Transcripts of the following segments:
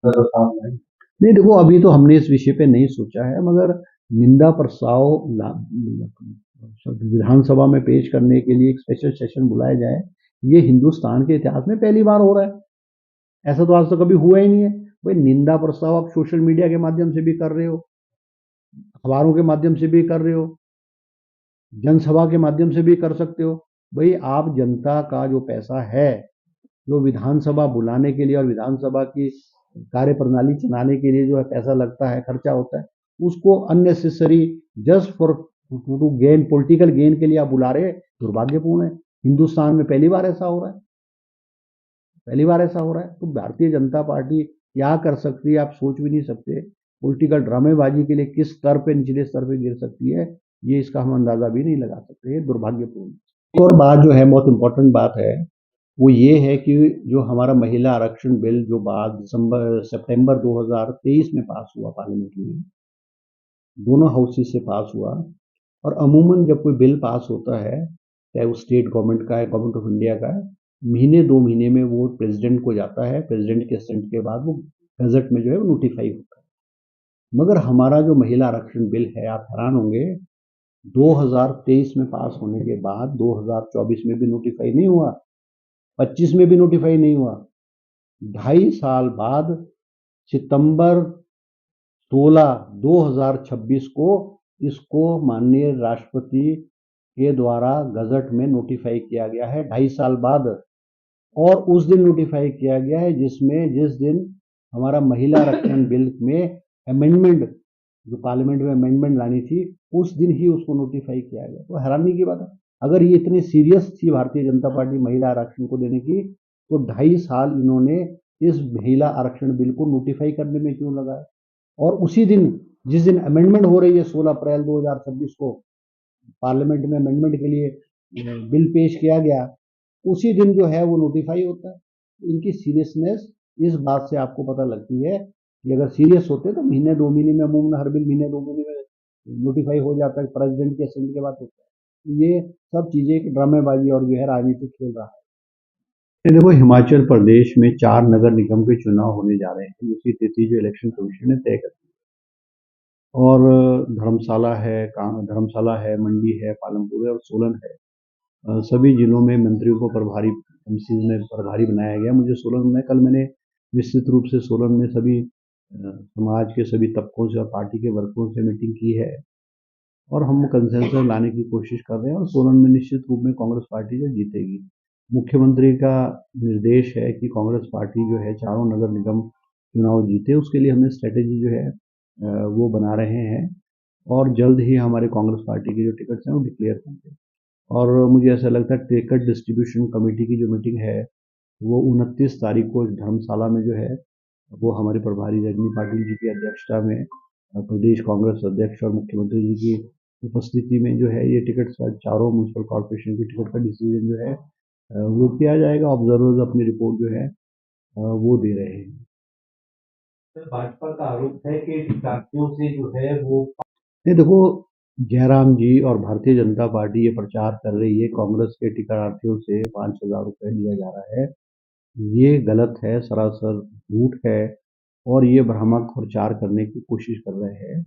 नहीं देखो, अभी तो हमने इस विषय पे नहीं सोचा है, मगर निंदा प्रस्ताव विधानसभा में पेश करने के लिए एक स्पेशल सेशन बुलाया जाए, ये हिंदुस्तान के इतिहास में पहली बार हो रहा है। ऐसा तो आज तक कभी हुआ ही नहीं है। भाई, निंदा प्रस्ताव आप सोशल मीडिया के माध्यम से भी कर रहे हो, अखबारों के माध्यम से भी कर रहे हो, जनसभा के माध्यम से भी कर सकते हो। भाई, आप जनता का जो पैसा है, जो विधानसभा बुलाने के लिए और विधानसभा की कार्य प्रणाली चलाने के लिए जो है पैसा लगता है, खर्चा होता है, उसको unnecessary just for to gain, political gain के लिए आप बुला रहे, दुर्भाग्यपूर्ण है। हिंदुस्तान में पहली बार ऐसा हो रहा है, पहली बार ऐसा हो रहा है। तो भारतीय जनता पार्टी क्या कर सकती है, आप सोच भी नहीं सकते। पॉलिटिकल ड्रामेबाजी के लिए किस स्तर पे, निचले स्तर पे गिर सकती है, ये इसका हम अंदाजा भी नहीं लगा सकते। ये दुर्भाग्यपूर्ण। एक और बात जो है, बहुत इंपॉर्टेंट बात है, वो ये है कि जो हमारा महिला आरक्षण बिल जो बाद सितंबर 2023 में पास हुआ पार्लियामेंट में, दोनों हाउसेस से पास हुआ। और अमूमन जब कोई बिल पास होता है, चाहे वो स्टेट गवर्नमेंट का है, गवर्नमेंट ऑफ इंडिया का है, महीने 2 महीने में वो प्रेसिडेंट को जाता है, प्रेसिडेंट के असेंट के बाद वो गजट में जो है वो नोटिफाई होता है। मगर हमारा जो महिला आरक्षण बिल है, आप हैरान होंगे, 2023 में पास होने के बाद 2024 में भी नोटिफाई नहीं हुआ, 25 में भी नोटिफाई नहीं हुआ। 2.5 साल बाद सितंबर 16 2026 को इसको माननीय राष्ट्रपति के द्वारा गजट में नोटिफाई किया गया है, 2.5 साल बाद। और उस दिन नोटिफाई किया गया है जिस दिन हमारा महिला आरक्षण बिल में अमेंडमेंट, जो पार्लियामेंट में अमेंडमेंट लानी थी, उस दिन ही उसको नोटिफाई किया गया। तो हैरानी की बात है, अगर ये इतनी सीरियस थी भारतीय जनता पार्टी महिला आरक्षण को देने की, तो 2.5 साल इन्होंने इस महिला आरक्षण बिल को नोटिफाई करने में क्यों लगाया? और उसी दिन, जिस दिन अमेंडमेंट हो रही है, 16 अप्रैल 2026 को पार्लियामेंट में अमेंडमेंट के लिए बिल पेश किया गया, उसी दिन जो है वो नोटिफाई होता है। इनकी सीरियसनेस इस बात से आपको पता लगती है कि अगर सीरियस होते तो महीने 2 महीने में, अमूमन हर बिल महीने 2 महीने में नोटिफाई हो जाता है, प्रेसिडेंट के असेंट के बाद होता है। ये सब चीजें एक ड्रामेबाजी और जो है राजनीति खेल रहा है। देखो, हिमाचल प्रदेश में 4 नगर निगम के चुनाव होने जा रहे हैं, जिसकी तिथि जो इलेक्शन कमीशन ने तय कर दी। और धर्मशाला है, मंडी है, पालमपुर है और सोलन है। सभी जिलों में मंत्रियों को प्रभारी, एमसी में प्रभारी बनाया गया। मुझे सोलन में, कल मैंने विस्तृत रूप से सोलन में सभी समाज के सभी तबकों से और पार्टी के वर्करों से मीटिंग की है, और हम कंसेंसस लाने की कोशिश कर रहे हैं। और सोलन में निश्चित रूप में कांग्रेस पार्टी जो जीतेगी। मुख्यमंत्री का निर्देश है कि कांग्रेस पार्टी जो है चारों नगर निगम चुनाव जीते, उसके लिए हमने स्ट्रेटेजी जो है वो बना रहे हैं। और जल्द ही हमारे कांग्रेस पार्टी के जो टिकट्स हैं वो डिक्लेयर होंगे। और मुझे ऐसा लगता है टिकट डिस्ट्रीब्यूशन कमेटी की जो मीटिंग है वो 29 तारीख को धर्मशाला में जो है वो हमारे प्रभारी रजनी पाटिल जी की अध्यक्षता में, प्रदेश कांग्रेस अध्यक्ष और मुख्यमंत्री जी की उपस्थिति में जो है ये टिकट, चारों म्यूनसिपल कॉर्पोरेशन की टिकट का डिसीजन जो है वो किया जाएगा। ऑब्जर्वर्स अपनी रिपोर्ट जो है वो दे रहे हैं। भाजपा का आरोप है कि टिकटों से जो है वो, नहीं देखो, जयराम जी और भारतीय जनता पार्टी ये प्रचार कर रही है कांग्रेस के टिकटार्थियों से 5,000 रुपए लिया जा रहा है। ये गलत है, सरासर झूठ है, और ये भ्रामक प्रचार करने की कोशिश कर रहे हैं।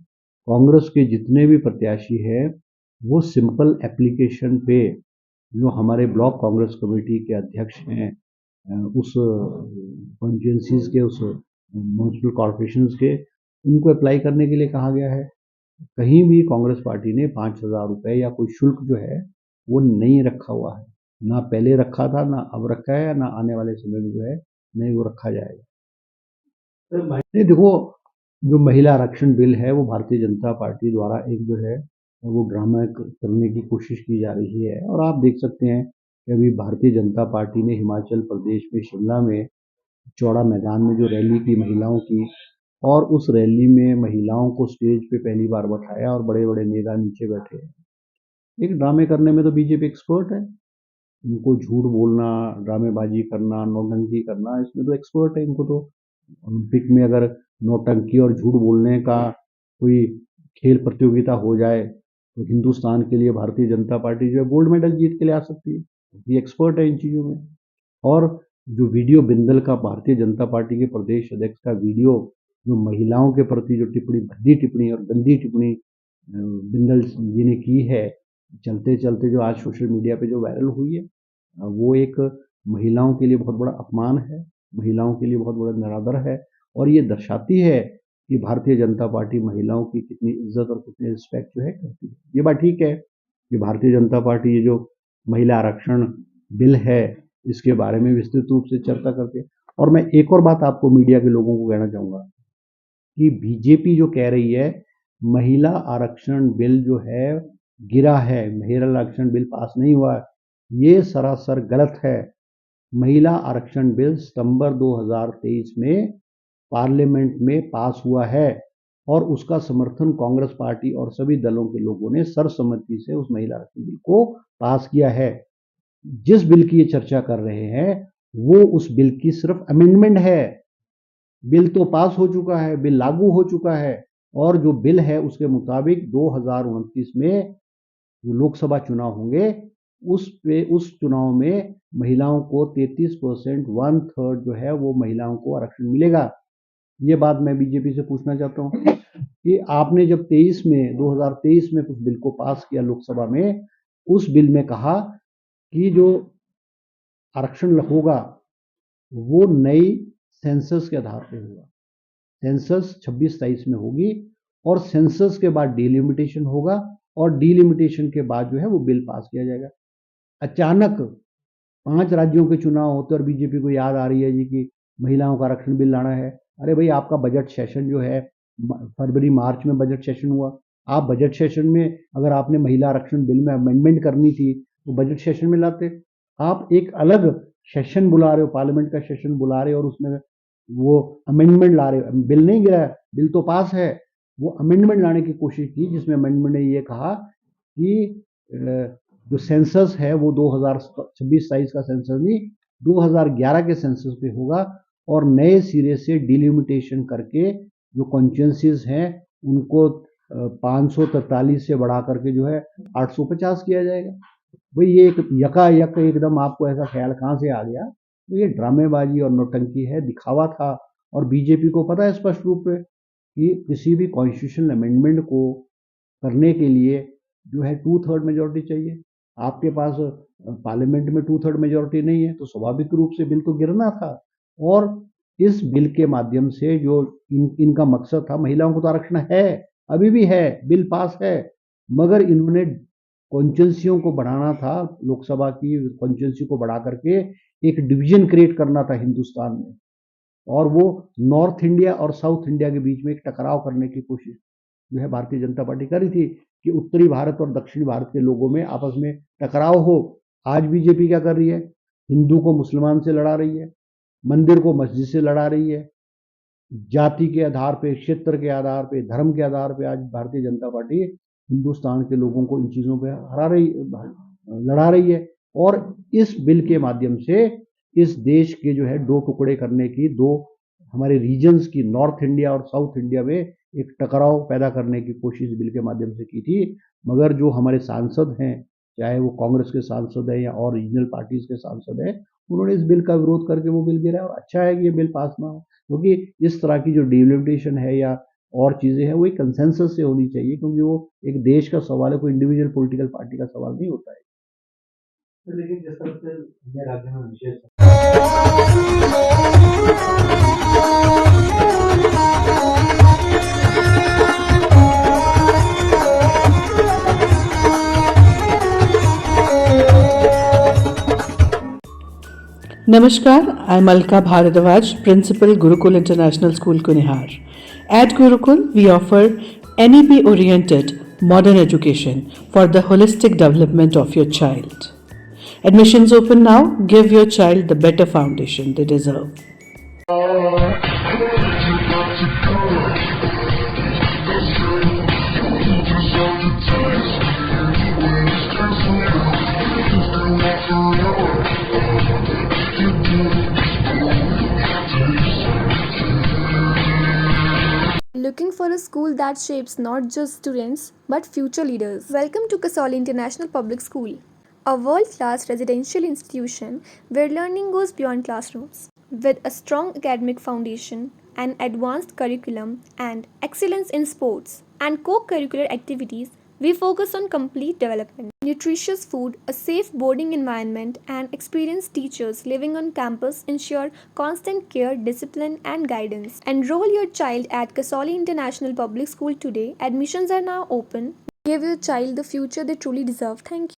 कांग्रेस के जितने भी प्रत्याशी हैं वो सिंपल एप्लीकेशन पे, जो हमारे ब्लॉक कांग्रेस कमेटी के अध्यक्ष हैं, उस कॉन्स्टिट्यूंसीज के, उस म्यूनसिपल कॉर्पोरेशन के, उनको अप्लाई करने के लिए कहा गया है। कहीं भी कांग्रेस पार्टी ने 5,000 रुपए या कोई शुल्क जो है वो नहीं रखा हुआ है, ना पहले रखा था, ना अब रखा है, ना आने वाले समय में जो है नहीं वो रखा जाएगा। नहीं देखो, जो महिला आरक्षण बिल है वो भारतीय जनता पार्टी द्वारा एक जो है वो ड्रामा करने की कोशिश की जा रही है। और आप देख सकते हैं कि अभी भारतीय जनता पार्टी ने हिमाचल प्रदेश में शिमला में चौड़ा मैदान में जो रैली की महिलाओं की, और उस रैली में महिलाओं को स्टेज पे पहली बार बैठाया और बड़े बड़े नेता नीचे बैठे हैं। एक ड्रामे करने में तो बीजेपी एक्सपर्ट है, इनको झूठ बोलना, ड्रामेबाजी करना, नौटंकी करना, इसमें तो एक्सपर्ट है। इनको तो ओलंपिक में अगर नौटंकी और झूठ बोलने का कोई खेल प्रतियोगिता हो जाए तो हिंदुस्तान के लिए भारतीय जनता पार्टी जो है गोल्ड मेडल जीत के ले आ सकती है। ये एक्सपर्ट है इन चीज़ों में। और जो वीडियो बिंदल का भारतीय जनता पार्टी के प्रदेश अध्यक्ष का वीडियो जो महिलाओं के प्रति जो टिप्पणी, भद्दी टिप्पणी और गंदी टिप्पणी बिंदल जी ने की है, चलते चलते जो आज सोशल मीडिया पे जो वायरल हुई है, वो एक महिलाओं के लिए बहुत बड़ा अपमान है, महिलाओं के लिए बहुत बड़ा निरादर है और ये दर्शाती है कि भारतीय जनता पार्टी महिलाओं की कितनी इज्जत और कितनी रिस्पेक्ट जो है करती है। ये बात ठीक है कि भारतीय जनता पार्टी ये जो महिला आरक्षण बिल है इसके बारे में विस्तृत रूप से चर्चा करके, और मैं एक और बात आपको मीडिया के लोगों को कहना चाहूँगा कि बीजेपी जो कह रही है महिला आरक्षण बिल जो है गिरा है, महिला आरक्षण बिल पास नहीं हुआ है, ये सरासर गलत है। महिला आरक्षण बिल सितंबर 2023 में पार्लियामेंट में पास हुआ है और उसका समर्थन कांग्रेस पार्टी और सभी दलों के लोगों ने सर्वसम्मति से उस महिला आरक्षण बिल को पास किया है। जिस बिल की ये चर्चा कर रहे हैं वो उस बिल की सिर्फ अमेंडमेंट है। बिल तो पास हो चुका है, बिल लागू हो चुका है और जो बिल है उसके मुताबिक 2029 में जो लोकसभा चुनाव होंगे उस चुनाव में महिलाओं को 33% 1/3 जो है वो महिलाओं को आरक्षण मिलेगा। ये बात मैं बीजेपी से पूछना चाहता हूँ कि आपने जब 2023 में उस बिल को पास किया लोकसभा में, उस बिल में कहा कि जो आरक्षण होगा वो नई सेंसस के आधार पे होगा। सेंसस 26-27 में होगी और सेंसस के बाद डिलिमिटेशन होगा और डिलिमिटेशन के बाद जो है वो बिल पास किया जाएगा। अचानक 5 राज्यों के चुनाव होते और बीजेपी को याद आ रही है जी कि महिलाओं का आरक्षण बिल लाना है। अरे भाई, आपका बजट सेशन जो है फरवरी मार्च में बजट सेशन हुआ। आप बजट सेशन में अगर आपने महिला आरक्षण बिल में अमेंडमेंट करनी थी तो बजट सेशन में लाते। आप एक अलग सेशन बुला रहे हो, पार्लियामेंट का सेशन बुला रहे हो और उसमें वो अमेंडमेंट ला रहे हो। बिल नहीं गिरा है, बिल तो पास है। वो अमेंडमेंट लाने की कोशिश की जिसमें अमेंडमेंट ने ये कहा कि जो सेंसस है वो 2026-27 का सेंसस नहीं, 2011 के सेंसस पे होगा और नए सिरे से डिलिमिटेशन करके जो कॉन्स्टिट्यूंसीज हैं उनको 543 से बढ़ा करके जो है 850 किया जाएगा। भाई ये एक यकायक एकदम आपको ऐसा ख्याल कहाँ से आ गया? तो ये ड्रामेबाजी और नौटंकी है, दिखावा था और बीजेपी को पता है स्पष्ट रूप से कि किसी भी कॉन्स्टिट्यूशनल अमेंडमेंट को करने के लिए जो है 2/3 मेजोरिटी चाहिए। आपके पास पार्लियामेंट में 2/3 मेजोरिटी नहीं है तो स्वाभाविक रूप से बिल तो गिरना था। और इस बिल के माध्यम से जो इनका मकसद था, महिलाओं को तो आरक्षण है, अभी भी है, बिल पास है, मगर इन्होंने कॉन्स्टिट्यूंसियों को बढ़ाना था, लोकसभा की कॉन्स्टिट्यूंसी को बढ़ा करके एक डिवीजन क्रिएट करना था हिंदुस्तान में और वो नॉर्थ इंडिया और साउथ इंडिया के बीच में एक टकराव करने की कोशिश जो है भारतीय जनता पार्टी कर रही थी कि उत्तरी भारत और दक्षिणी भारत के लोगों में आपस में टकराव हो। आज बीजेपी क्या कर रही है? हिंदू को मुसलमान से लड़ा रही है, मंदिर को मस्जिद से लड़ा रही है, जाति के आधार पे, क्षेत्र के आधार पे, धर्म के आधार पे आज भारतीय जनता पार्टी हिंदुस्तान के लोगों को इन चीजों पे लड़ा रही है और इस बिल के माध्यम से इस देश के जो है दो टुकड़े करने की, दो हमारे रीजन्स की, नॉर्थ इंडिया और साउथ इंडिया में एक टकराव पैदा करने की कोशिश बिल के माध्यम से की थी। मगर जो हमारे सांसद हैं, चाहे वो कांग्रेस के सांसद है या और रीजनल पार्टीज के सांसद है, उन्होंने इस बिल का विरोध करके वो बिल गिराया और अच्छा है कि ये बिल पास ना हो, क्योंकि इस तरह की जो डिलिमिटेशन है या और चीजें हैं वो एक कंसेंसस से होनी चाहिए, क्योंकि वो एक देश का सवाल है, कोई इंडिविजुअल पॉलिटिकल पार्टी का सवाल नहीं होता है। लेकिन जिस तरह से राज्य में विशेष Namaskar, I'm Alka Bharadwaj, Principal Gurukul International School, Kunihar. At Gurukul, we offer NEP-oriented modern education for the holistic development of your child. Admissions open now. Give your child the better foundation they deserve. Looking for a school that shapes not just students but future leaders? Welcome to Kasoli International Public School. a world-class residential institution where learning goes beyond classrooms. With a strong academic foundation, an advanced curriculum, and excellence in sports and co-curricular activities, we focus on complete development. Nutritious food, a safe boarding environment, and experienced teachers living on campus ensure constant care, discipline, and guidance. Enroll your child at Kasoli International Public School today. Admissions are now open. Give your child the future they truly deserve. Thank you.